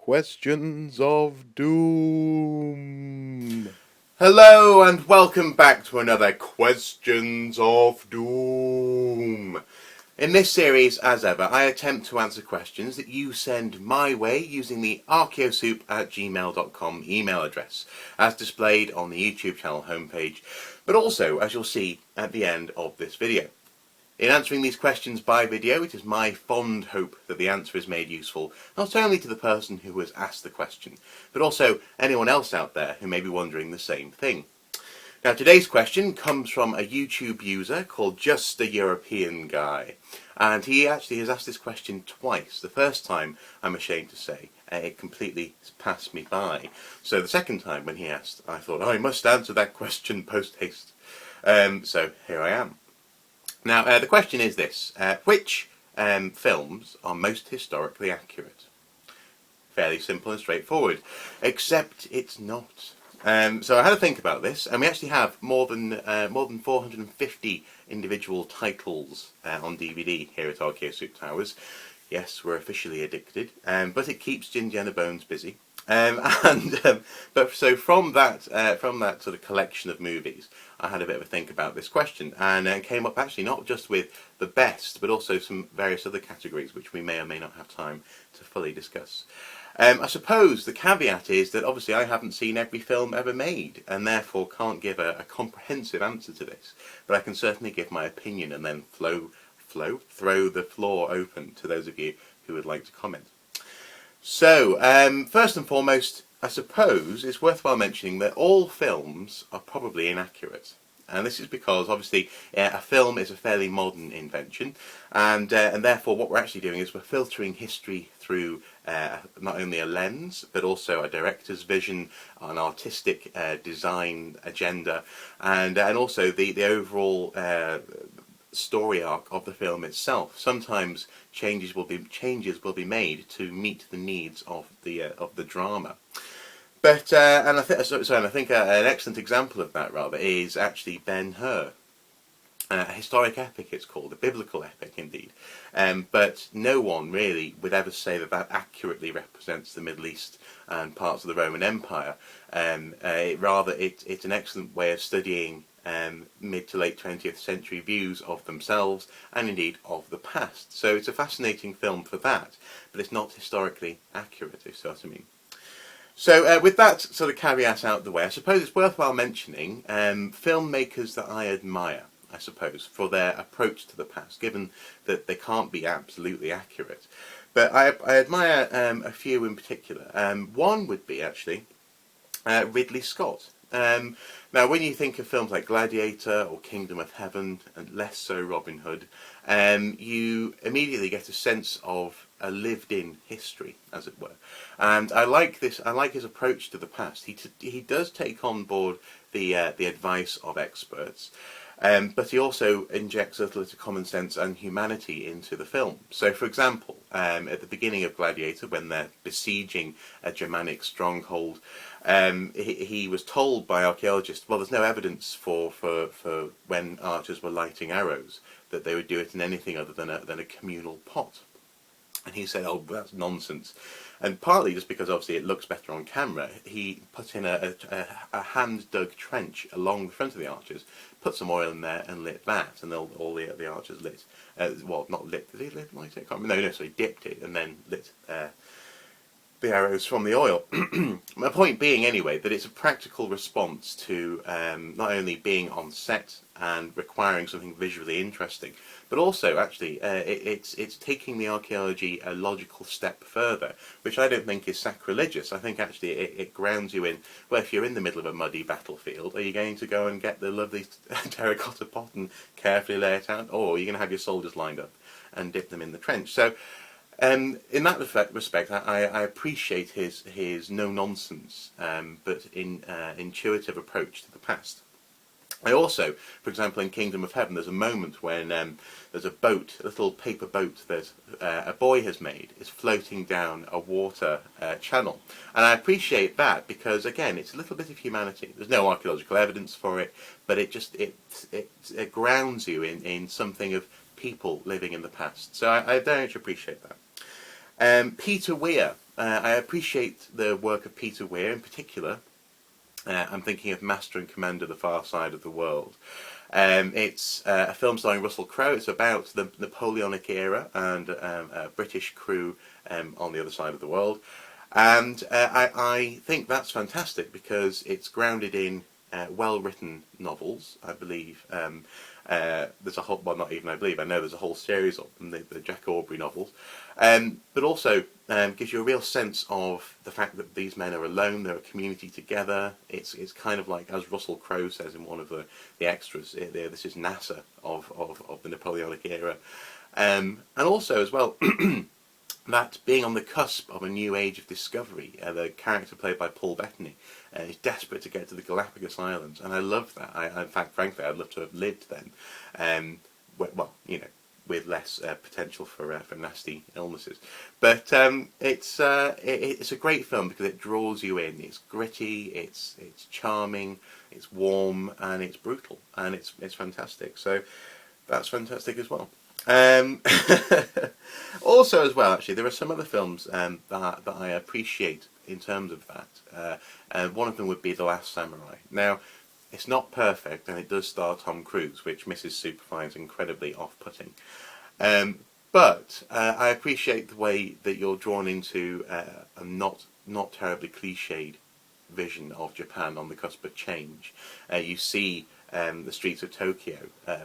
Questions of Doom. Hello and welcome back to another Questions of Doom. In this series, as ever, I attempt to answer questions that you send my way using the archaeosoup@gmail.com email address, as displayed on the YouTube channel homepage, but also as you'll see at the end of this video. In answering these questions by video, it is my fond hope that the answer is made useful not only to the person who has asked the question, but also anyone else out there who may be wondering the same thing. Now, today's question comes from a YouTube user called Just a European Guy, and he actually has asked this question twice. The first time, I'm ashamed to say, it completely passed me by. So the second time when he asked, I thought, I must answer that question post-haste. So here I am. Now, the question is this. Which films are most historically accurate? Fairly simple and straightforward, except it's not. So I had to think about this, and we actually have more than 450 individual titles on DVD here at Archaeosoup Towers. Yes, we're officially addicted, but it keeps Ginger and the Bones busy. But so from that sort of collection of movies, I had a bit of a think about this question, and came up actually not just with the best, but also some various other categories which we may or may not have time to fully discuss. I suppose the caveat is that obviously I haven't seen every film ever made, and therefore can't give a comprehensive answer to this. But I can certainly give my opinion, and then throw the floor open to those of you who would like to comment. So, first and foremost, I suppose it's worthwhile mentioning that all films are probably inaccurate. And this is because, obviously, a film is a fairly modern invention, and therefore what we're actually doing is we're filtering history through not only a lens, but also a director's vision, an artistic design agenda, and also the overall story arc of the film itself. Sometimes changes will be made to meet the needs of the drama. But and I think an excellent example of that rather is actually Ben-Hur. A historic epic, it's called, a biblical epic indeed. But no one really would ever say that accurately represents the Middle East and parts of the Roman Empire. Rather, it's an excellent way of studying mid to late 20th century views of themselves and indeed of the past. So it's a fascinating film for that, but it's not historically accurate, if you see what I mean. So with that sort of caveat out the way, I suppose it's worthwhile mentioning filmmakers that I admire, I suppose, for their approach to the past, given that they can't be absolutely accurate. But I admire a few in particular. One would be actually Ridley Scott. Now, when you think of films like Gladiator or Kingdom of Heaven, and less so Robin Hood, you immediately get a sense of a lived-in history, as it were. And I like this. I like his approach to the past. He does take on board the advice of experts, but he also injects a little bit of common sense and humanity into the film. So, for example, at the beginning of Gladiator, when they're besieging a Germanic stronghold, he was told by archaeologists, well, there's no evidence for when archers were lighting arrows, that they would do it in anything other than a communal pot. And he said, oh, that's nonsense. And partly just because obviously it looks better on camera, he put in a hand-dug trench along the front of the archers, put some oil in there and lit that, and all the archers lit. Well, not lit, did he light it? I can't remember. No, so he dipped it and then lit the arrows from the oil. My point being, anyway, that it's a practical response to not only being on set and requiring something visually interesting, but also actually it's taking the archaeology a logical step further, which I don't think is sacrilegious. I think actually it grounds you in, well, if you're in the middle of a muddy battlefield, are you going to go and get the lovely terracotta pot and carefully lay it out, or are you going to have your soldiers lined up and dip them in the trench? So in that respect, I appreciate his no-nonsense but intuitive approach to the past. I also, for example, in Kingdom of Heaven, there's a moment when there's a boat, a little paper boat that a boy has made, is floating down a water channel. And I appreciate that because, again, it's a little bit of humanity. There's no archaeological evidence for it, but it grounds you in something of people living in the past. So I very much appreciate that. Peter Weir I appreciate the work of Peter Weir in particular. I'm thinking of Master and Commander: The Far Side of the World. It's a film starring Russell Crowe. It's about the Napoleonic era and a British crew on the other side of the world. And I think that's fantastic because it's grounded in well-written novels, I believe. There's a whole, well, not even I believe, I know there's a whole series of them, the Jack Aubrey novels. But also gives you a real sense of the fact that these men are alone, they're a community together. It's kind of like, as Russell Crowe says in one of the extras, this is NASA of the Napoleonic era. And also as well, that being on the cusp of a new age of discovery, the character played by Paul Bettany is desperate to get to the Galapagos Islands, and I love that. In fact, frankly, I'd love to have lived then. Well, you know, with less potential for nasty illnesses. But it's a great film because it draws you in. It's gritty, it's charming, it's warm, and it's brutal, and it's fantastic. So that's fantastic as well. Also as well, actually, there are some other films that I appreciate in terms of that. One of them would be The Last Samurai. Now, it's not perfect, and it does star Tom Cruise, which Mrs. Super finds incredibly off-putting. But I appreciate the way that you're drawn into a not terribly cliched vision of Japan on the cusp of change. You see the streets of Tokyo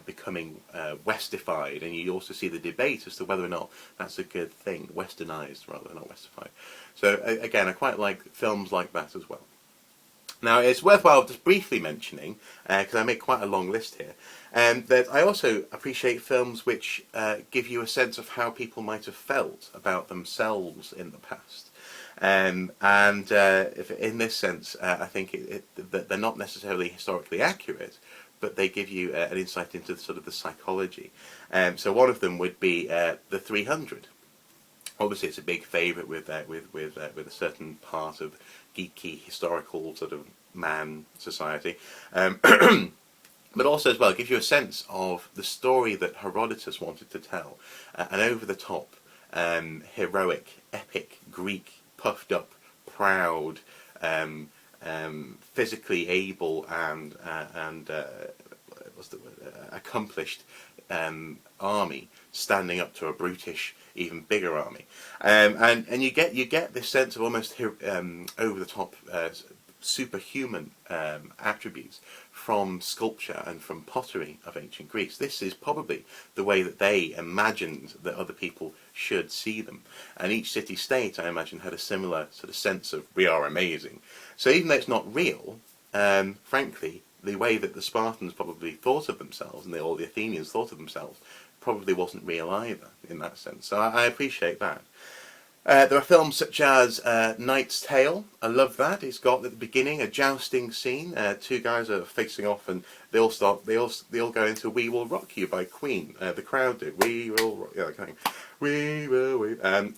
becoming westified, and you also see the debate as to whether or not that's a good thing, westernized rather than not westified. So again, I quite like films like that as well. Now, it's worthwhile just briefly mentioning, because I made quite a long list here, that I also appreciate films which give you a sense of how people might have felt about themselves in the past. If in this sense, I think that they're not necessarily historically accurate, but they give you an insight into sort of the psychology. So one of them would be The 300. Obviously, it's a big favourite with a certain part of geeky historical sort of man society. But also as well, it gives you a sense of the story that Herodotus wanted to tell. An over-the-top, heroic, epic, Greek, puffed up, proud, physically able and what's the word? Accomplished army standing up to a brutish, even bigger army, and you get this sense of almost over the top superhuman attributes from sculpture and from pottery of ancient Greece. This is probably the way that they imagined that other people should see them. And each city-state, I imagine, had a similar sort of sense of, we are amazing. So even though it's not real, frankly, the way that the Spartans probably thought of themselves, and all the Athenians thought of themselves, probably wasn't real either, in that sense. So I appreciate that. There are films such as Knight's Tale. I love that. It's got at the beginning a jousting scene. Two guys are facing off, and they all go into "We Will Rock You" by Queen. The crowd do. We will rock you. Okay. We will. I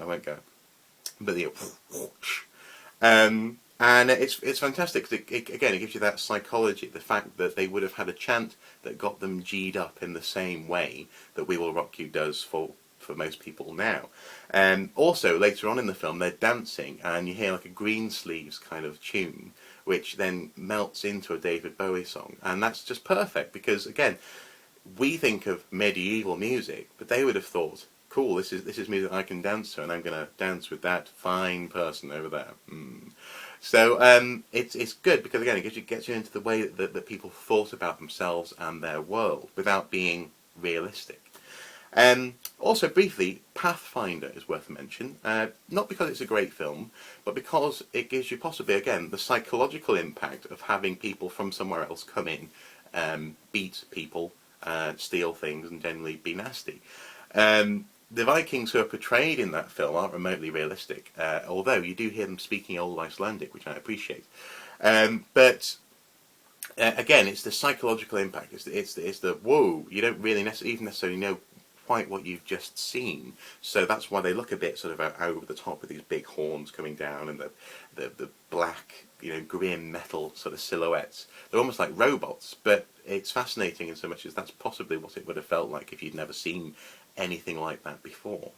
won't go. But and it's fantastic. Again, it gives you that psychology, the fact that they would have had a chant that got them G'd up in the same way that "We Will Rock You" does for most people now. Also, later on in the film, they're dancing, and you hear like a Greensleeves kind of tune, which then melts into a David Bowie song, and that's just perfect because, again, we think of medieval music, but they would have thought, cool, this is music I can dance to, and I'm going to dance with that fine person over there. So it's good because, again, it gets you into the way that people thought about themselves and their world without being realistic. Also, briefly, Pathfinder is worth a mention, not because it's a great film, but because it gives you possibly, again, the psychological impact of having people from somewhere else come in, beat people, steal things, and generally be nasty. The Vikings who are portrayed in that film aren't remotely realistic, although you do hear them speaking Old Icelandic, which I appreciate. But again, it's the psychological impact. It's the whoa. You don't really even necessarily know quite what you've just seen, so that's why they look a bit sort of over the top with these big horns coming down and the black, grim metal sort of silhouettes. They're almost like robots, but it's fascinating in so much as that's possibly what it would have felt like if you'd never seen anything like that before.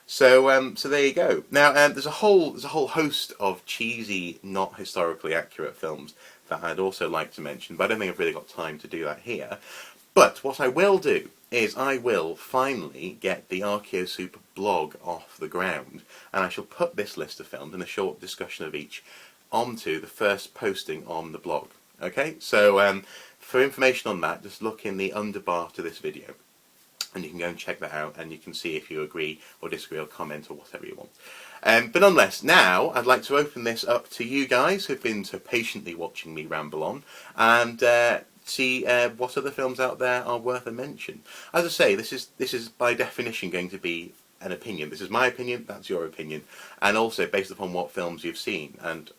So there you go. Now there's a whole host of cheesy, not historically accurate films that I'd also like to mention, but I don't think I've really got time to do that here. But what I will do is I will finally get the Archaeosoup blog off the ground, and I shall put this list of films and a short discussion of each onto the first posting on the blog. Okay, so for information on that, just look in the underbar to this video, and you can go and check that out, and you can see if you agree or disagree or comment or whatever you want. But nonetheless, now I'd like to open this up to you guys who've been so patiently watching me ramble on, and see what other films out there are worth a mention. As I say, this is by definition going to be an opinion. This is my opinion, that's your opinion, and also based upon what films you've seen. And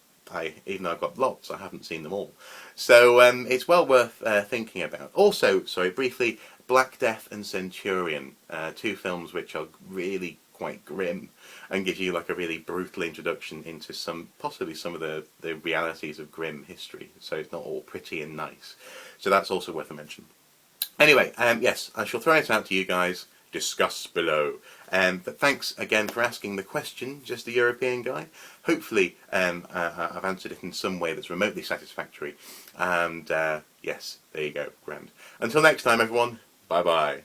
even though I've got lots, I haven't seen them all. So it's well worth thinking about. Also, sorry, briefly, Black Death and Centurion, two films which are really quite grim and give you like a really brutal introduction into possibly some of the realities of grim history. So it's not all pretty and nice. So that's also worth a mention. Anyway, yes, I shall throw it out to you guys. Discuss below. But thanks again for asking the question, just a European guy. Hopefully I've answered it in some way that's remotely satisfactory. And yes, there you go, grand. Until next time everyone, bye bye.